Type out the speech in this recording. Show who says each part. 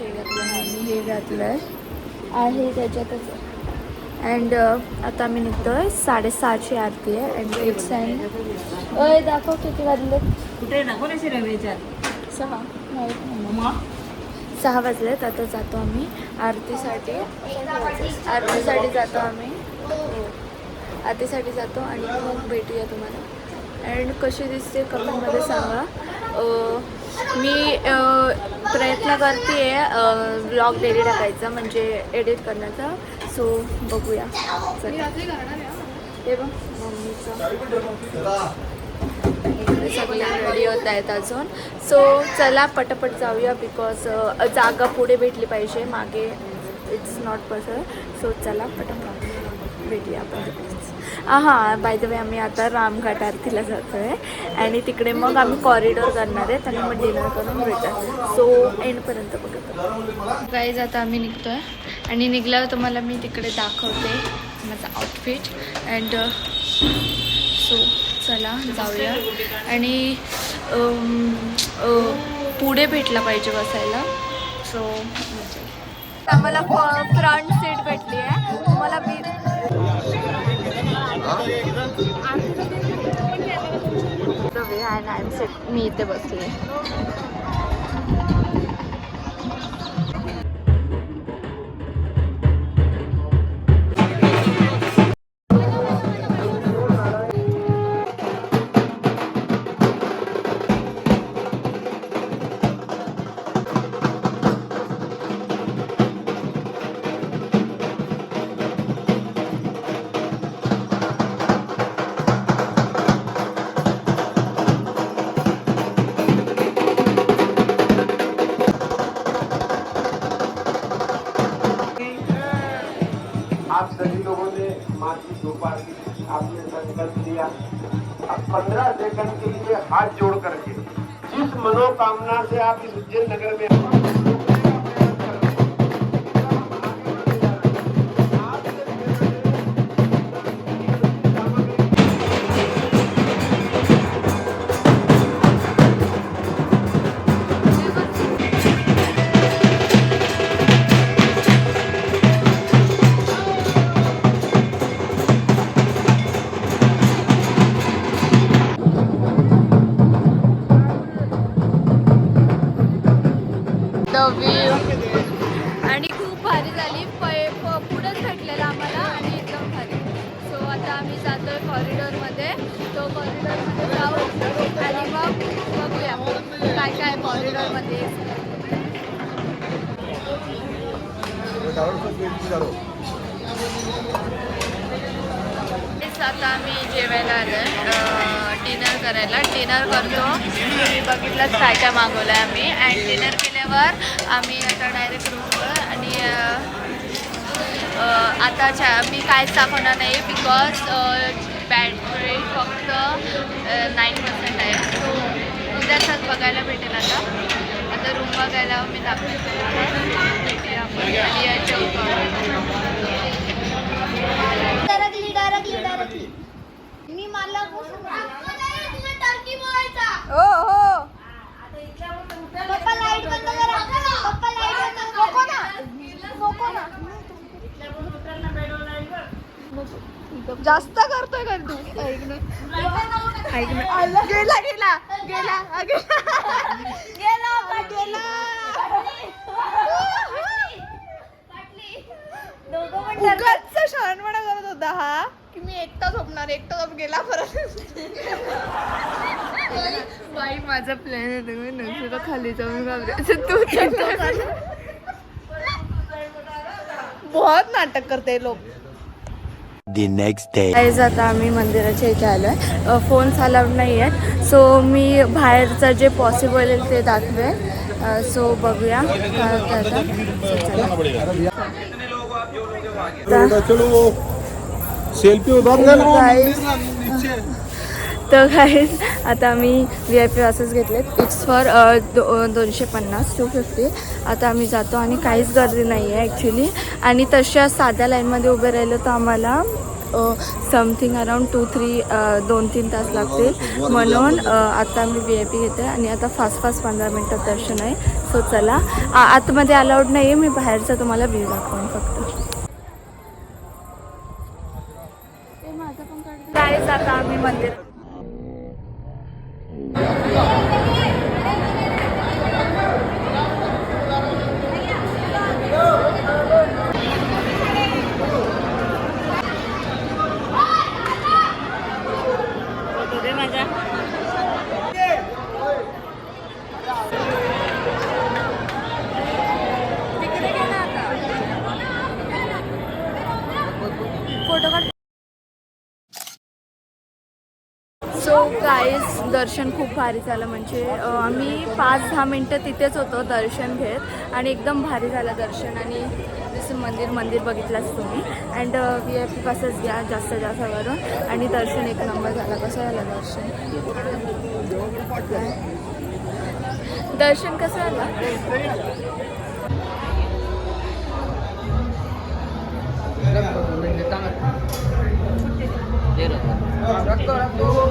Speaker 1: हे घातलं आणि हे घातलं आहे त्याच्यातच. अँड आता आम्ही निघतोय. 6:30ची आरती आहे. अँड इट्स अँड अय दाखव किती वाजले.
Speaker 2: कुठे दाखवण्याचे रवेच्यात
Speaker 1: 6 6 वाजलेत. आता जातो आम्ही आरतीसाठी. आरतीसाठी जातो आम्ही. आरतीसाठी जातो आणि मग भेटूया तुम्हाला. अँड कशी दिसते कमेंटमध्ये सांगा. मी प्रयत्न करते आहे व्लॉग डेली टाकायचा म्हणजे एडिट करण्याचा. सो बघूया. हे बघ मम्मीचं सगळे रेडी होत आहेत अजून. सो चला पटापट जाऊया बिकॉज जागा पुढे भेटली पाहिजे, मागे इट्स नॉट पॉसिबल. सो चला पटापट भेटूया आपण. हां बाय द वे आम्ही आता रामघाट आरतीला जातो आहे आणि तिकडे मग आम्ही कॉरिडॉर करणार आहेत आणि मग डिनर करून भेटतो. सो एंडपर्यंत बघतो. गाईज आता आम्ही निघतो आहे आणि निघल्यावर तुम्हाला मी तिकडे दाखवते माझा आउटफिट. अँड सो चला जाऊया. आणि पुढे भेटला पाहिजे बसायला. सो आम्हाला फ्रंट सीट भेटली आहे. तुम्हाला मी मी इथे बसले.
Speaker 3: आप सभी लोगों ने माँ की कृपा की, आपने संकल्प लिया. अब 15 सेकंड के लिए हाथ जोड़ करके जिस मनोकामना से आप इस उज्जैन नगर में
Speaker 1: आणि खूप भारी झाली. पुढंच भेटलेलं आम्हाला आणि एकदम भारी. सो आता आम्ही जातोय कॉरिडॉरमध्ये. तो कॉरिडॉरमध्ये जाऊ आणि मग बघूया काय काय कॉरिडॉरमध्ये. आता आम्ही जेवायला आलोय डिनर करायला. डिनर करतो. तुम्ही बघितलंच काय काय मागवलं आहे आम्ही. अँड डिनर केल्यावर आम्ही आता डायरेक्ट रूमवर. आणि आता मी काहीच दाखवणार नाही बिकॉज बॅटरी फक्त 9% आहे. सो उद्याचाच बघायला भेटेल. आता रूम बघायला मी दाखवते.
Speaker 4: मी मला
Speaker 1: हो हो
Speaker 4: पप्पा लाईट बंद करा. पप्पा लाईट बंद नको ना.
Speaker 1: जास्त करतोय का तू. ऐक ना गेला गेला गेला उगाच शहाणपणा करत होता हा की मी एकटा झोपणार. एकटा झोप गेला परत. बाई माझा प्लॅन होता मी नंतर खाली जाऊन घाबरायचं. तू बहुत नाटक करते लोक.
Speaker 5: The next day.
Speaker 1: गाईज आता आम्ही मंदिराच्या इथे आलो आहे. फोन्स अलाउड नाही आहेत. सो मी बाहेरचं जे पॉसिबल आहे ते दाखवेन. सो बघूया काय होतं आता. तर गाईज आता आम्ही VIP पासेस घेतलेत. It's for 250 250. आता आम्ही जातो आणि काहीच गर्दी नाही आहे ॲक्च्युली. आणि तशा साध्या लाईनमध्ये उभे राहिलो तर आम्हाला समथिंग अराउंड 2-3 तास लागतील. म्हणून आता मी VIP घेते आणि आता फास्ट 15 मिनटात दर्शन आहे. सो चला. आतमध्ये अलाउड नाही आहे, मी बाहेरचा तुम्हाला व्ह्यू दाखवून फक्त. गाईज आता आम्ही मंदिर फोटो काढ. सो गाईज दर्शन खूप भारी झालं. म्हणजे आम्ही 5-10 मिनटं तिथेच होतो दर्शन घेत आणि एकदम भारी झालं दर्शन. आणि जसं मंदिर बघितलंच तुम्ही. अँड VIP पासच घ्या जास्त करून. आणि दर्शन एक नंबर झाला. कसं झालं दर्शन कसं झालं?
Speaker 6: रखो